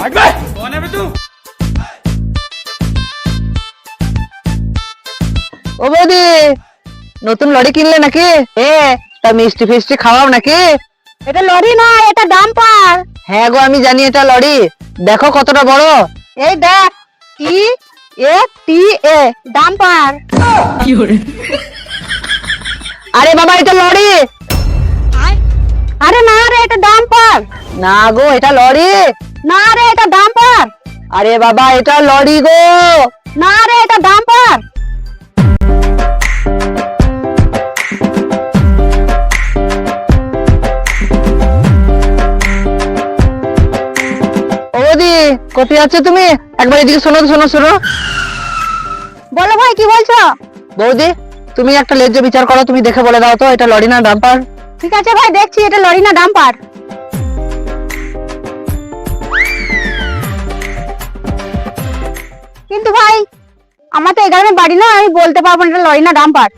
ও বৌদি, নতুন লরি কিনলে নাকি? তা মিষ্টি ফিষ্টি খাওয়াও নাকি? এটা লরি না, এটা ডাম্পার। হ্যাঁ গো, আমি জানি এটা লরি। দেখো কতটা বড়। এই দেখ, টি-এ ডাম্পার। আরে বাবা, এটা লরি। আরে না রে, এটা ডাম্পার। না গো, এটা লরি। না রে, এটা ডাম্পার। আরে বাবা, এটা লরি গো। না রে, এটা ডাম্পার। ও বৌদি, কোথায় আছো তুমি? একবার এদিকে শোনো শোনো শোনো। বলো ভাই, কি বলছো? বৌদি, তুমি একটা ন্যায্য বিচার করো, তুমি দেখে বলে দাও তো এটা লরি না ডাম্পার। ঠিক আছে ভাই, দেখছি এটা লরি না ডাম্পার। কিন্তু ভাই, আমার তো এই গ্রামে বাড়ি না, আমি বলতে পারবো না এটা লরি না ডাম্পার।